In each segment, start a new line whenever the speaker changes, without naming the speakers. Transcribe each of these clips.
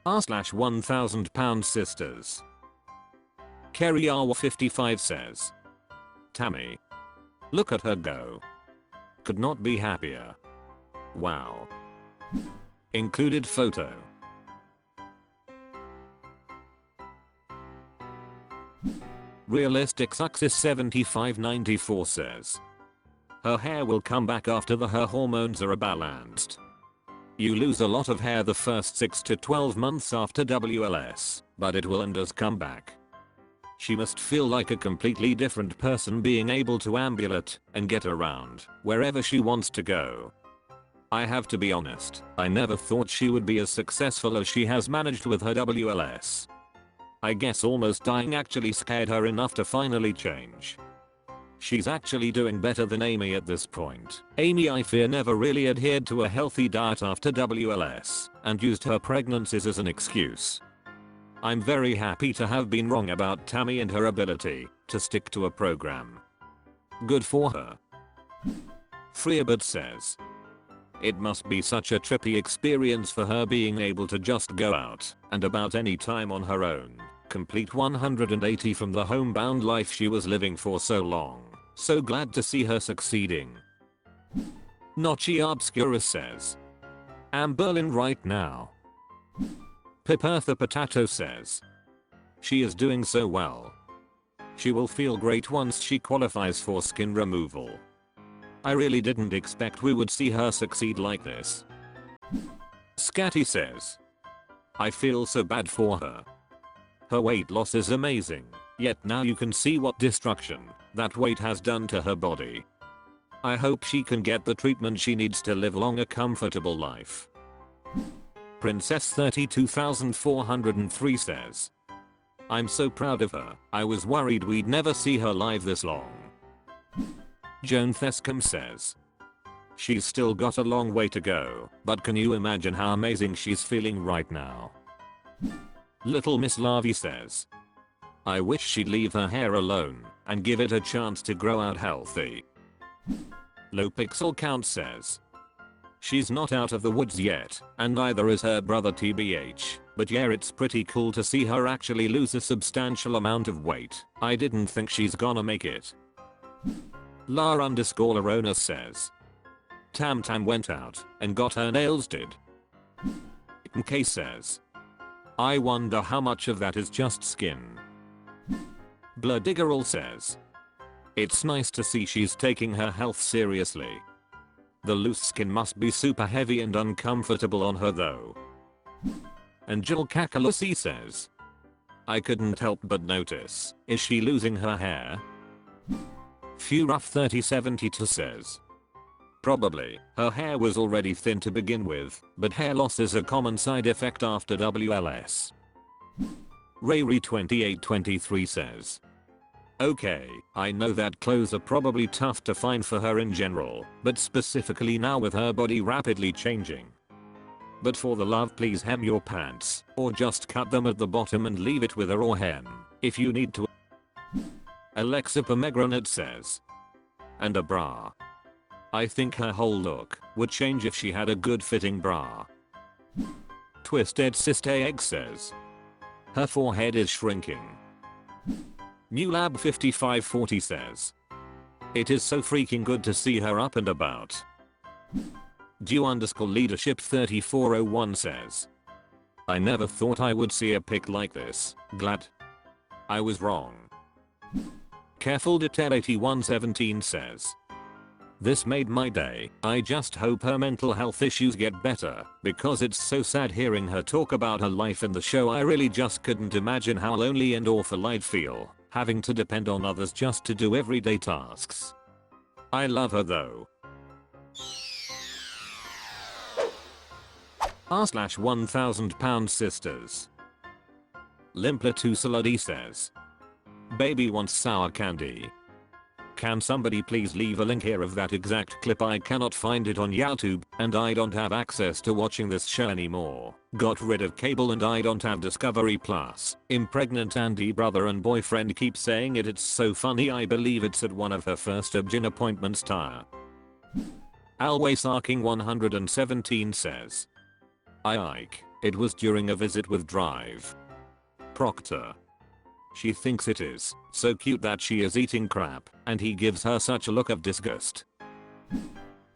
r/1000lbsisters. Kerry R55 says, Tammy. Look at her go. Could not be happier. Wow. Included photo. Realistic Success 7594 says, her hair will come back after her hormones are balanced. You lose a lot of hair the first 6 to 12 months after WLS, but it will and does come back. She must feel like a completely different person being able to ambulate and get around wherever she wants to go. I have to be honest, I never thought she would be as successful as she has managed with her WLS. I guess almost dying actually scared her enough to finally change. She's actually doing better than Amy at this point. Amy, I fear, never really adhered to a healthy diet after WLS and used her pregnancies as an excuse. I'm very happy to have been wrong about Tammy and her ability to stick to a program. Good for her. Freebird says, it must be such a trippy experience for her being able to just go out and about any time on her own, complete 180 from the homebound life she was living for so long. So glad to see her succeeding. Notchy Obscurus says, I'm Berlin right now. Pipertha Potato says, she is doing so well. She will feel great once she qualifies for skin removal. I really didn't expect we would see her succeed like this. Scatty says, I feel so bad for her. Her weight loss is amazing, yet now you can see what destruction that weight has done to her body. I hope she can get the treatment she needs to live long a comfortable life. Princess 32403 says, I'm so proud of her, I was worried we'd never see her live this long. Joan Thescombe says, she's still got a long way to go, but can you imagine how amazing she's feeling right now? Little Miss Larvy says, I wish she'd leave her hair alone and give it a chance to grow out healthy. Low Pixel Count says, she's not out of the woods yet, and neither is her brother TBH, but yeah, it's pretty cool to see her actually lose a substantial amount of weight. I didn't think she's gonna make it. La_Larona says, Tam went out and got her nails did. MK says, I wonder how much of that is just skin. Blooddiggerel says, it's nice to see she's taking her health seriously. The loose skin must be super heavy and uncomfortable on her though. And Jill Kakalasi says, I couldn't help but notice, is she losing her hair? Fewruff3072 says, probably, her hair was already thin to begin with, but hair loss is a common side effect after WLS. Rayri2823 says, okay, I know that clothes are probably tough to find for her in general, but specifically now with her body rapidly changing. But for the love, please hem your pants, or just cut them at the bottom and leave it with her, or hem, if you need to. Alexa Pomegranate says, and a bra. I think her whole look would change if she had a good fitting bra. Twisted Sister Egg says, her forehead is shrinking. Newlab 5540 says, it is so freaking good to see her up and about. Dew_leadership 3401 says, I never thought I would see a pic like this, glad I was wrong. Careful Detail 8117 says, this made my day. I just hope her mental health issues get better, because it's so sad hearing her talk about her life in the show. I really just couldn't imagine how lonely and awful I'd feel, having to depend on others just to do everyday tasks. I love her though. r/1000lbsisters. Limpla2saladi says, baby wants sour candy. Can somebody please leave a link here of that exact clip? I cannot find it on YouTube, and I don't have access to watching this show anymore. Got rid of cable and I don't have Discovery Plus. Impregnant Andy brother and boyfriend keep saying it's so funny. I believe it's at one of her first obgyn appointments. Tire. Always Arking 117 says, Ike. It was during a visit with Drive. Proctor. She thinks it is so cute that she is eating crap, and he gives her such a look of disgust.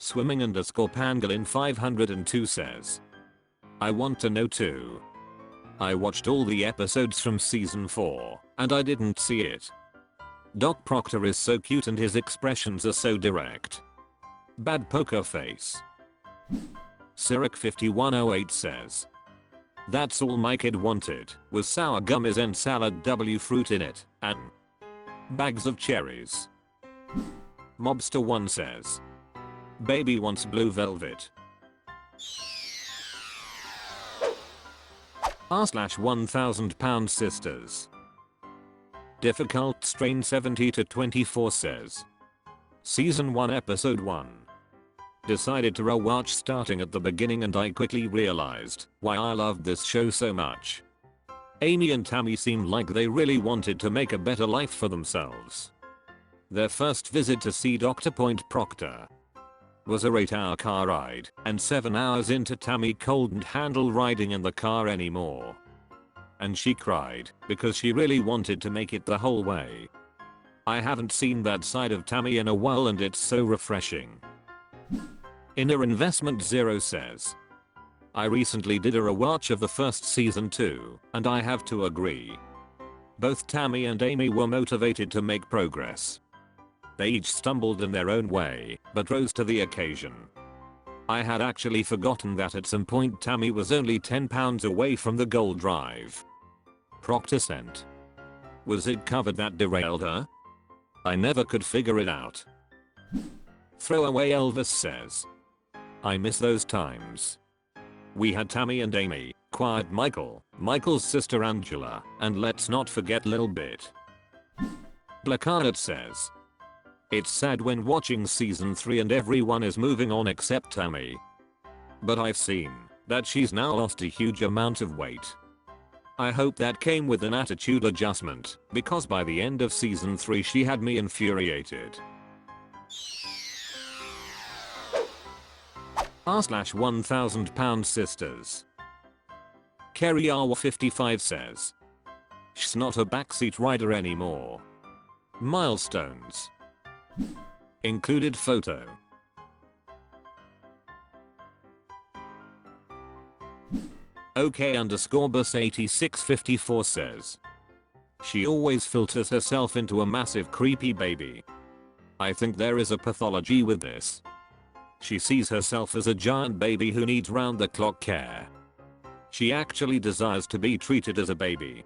Swimming_pangolin 502 says, I want to know too. I watched all the episodes from season 4, and I didn't see it. Doc Proctor is so cute and his expressions are so direct. Bad poker face. Cyric 5108 says, that's all my kid wanted, was sour gummies and salad fruit in it, and bags of cherries. Mobster1 says, baby wants blue velvet. r/1000lbsisters. Difficult Strain 70 to 24 says, Season 1 Episode 1. Decided to rewatch starting at the beginning and I quickly realized why I loved this show so much. Amy and Tammy seemed like they really wanted to make a better life for themselves. Their first visit to see Dr. Point Proctor was a 8-hour car ride, and 7 hours into Tammy couldn't handle riding in the car anymore. And she cried because she really wanted to make it the whole way. I haven't seen that side of Tammy in a while and it's so refreshing. Inner Investment Zero says, I recently did a rewatch of the first season too, and I have to agree. Both Tammy and Amy were motivated to make progress. They each stumbled in their own way, but rose to the occasion. I had actually forgotten that at some point Tammy was only 10 pounds away from the goal drive Proctor sent. Was it covered that derailed her? I never could figure it out. Throwaway Elvis says, I miss those times. We had Tammy and Amy, Quiet Michael, Michael's sister Angela, and let's not forget Lil Bit. Blackarnett says, it's sad when watching season 3 and everyone is moving on except Tammy. But I've seen that she's now lost a huge amount of weight. I hope that came with an attitude adjustment, because by the end of season 3 she had me infuriated. r/1000lbsisters. Kerry R55 says, she's not a backseat rider anymore. Milestones. Included photo. OK_bus8654 says, she always filters herself into a massive creepy baby. I think there is a pathology with this. She sees herself as a giant baby who needs round-the-clock care. She actually desires to be treated as a baby.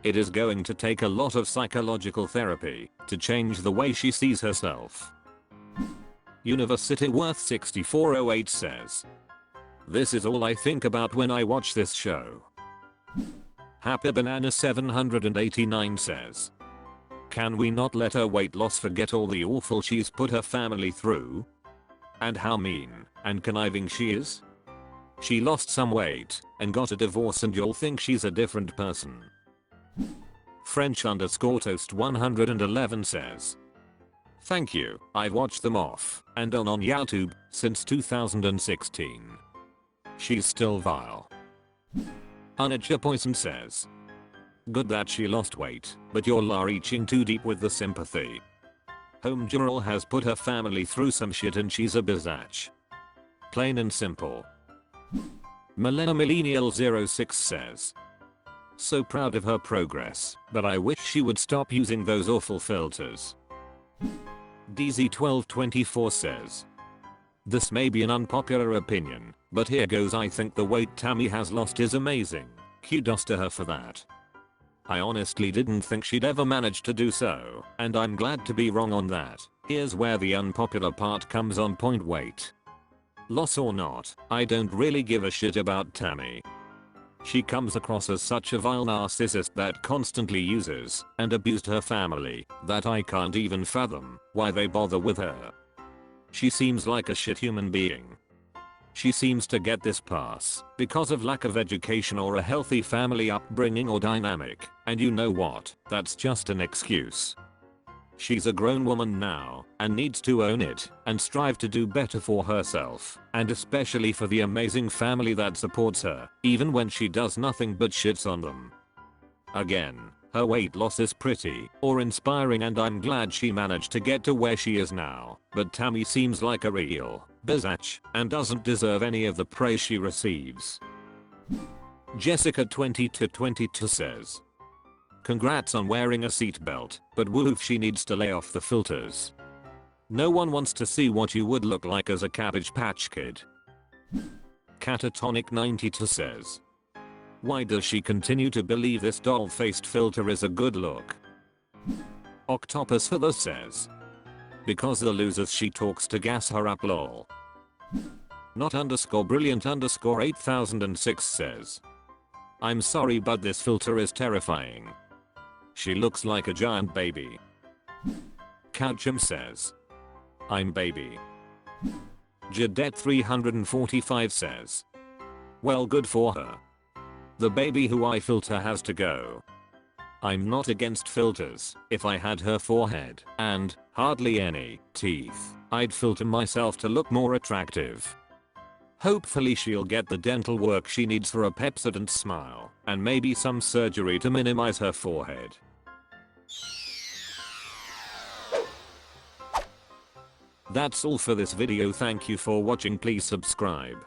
It is going to take a lot of psychological therapy to change the way she sees herself. University Worth 6408 says, this is all I think about when I watch this show. Happy Banana 789 says, can we not let her weight loss forget all the awful she's put her family through? And how mean and conniving she is? She lost some weight and got a divorce and you'll think she's a different person. French_toast 111 says, thank you, I've watched them off and on YouTube since 2016. She's still vile. Anaja Poison says, good that she lost weight, but you're reaching too deep with the sympathy. Home Girl has put her family through some shit and she's a biatch. Plain and simple. Millennial06 says, so proud of her progress, but I wish she would stop using those awful filters. DZ1224 says, this may be an unpopular opinion, but here goes. I think the weight Tammy has lost is amazing. Kudos to her for that. I honestly didn't think she'd ever manage to do so, and I'm glad to be wrong on that. Here's where the unpopular part comes on point: weight loss or not, I don't really give a shit about Tammy. She comes across as such a vile narcissist that constantly uses and abused her family that I can't even fathom why they bother with her. She seems like a shit human being. She seems to get this pass because of lack of education or a healthy family upbringing or dynamic, and you know what, that's just an excuse. She's a grown woman now and needs to own it and strive to do better for herself and especially for the amazing family that supports her even when she does nothing but shits on them. Again, her weight loss is pretty or inspiring and I'm glad she managed to get to where she is now, but Tammy seems like a real biatch and doesn't deserve any of the praise she receives. Jessica 2022 says, congrats on wearing a seatbelt, but woof, she needs to lay off the filters. No one wants to see what you would look like as a Cabbage Patch Kid. Catatonic 92 says, why does she continue to believe this doll-faced filter is a good look? Octopus Heather says, because the losers she talks to gas her up lol. Not underscore brilliant underscore 8006 says, I'm sorry but this filter is terrifying. She looks like a giant baby. Couchum says, I'm baby. Jadet 345 says, well, good for her. The baby who I filter has to go. I'm not against filters. If I had her forehead and hardly any teeth, I'd filter myself to look more attractive. Hopefully she'll get the dental work she needs for a Pepsodent smile and maybe some surgery to minimize her forehead. That's all for this video. Thank you for watching. Please subscribe.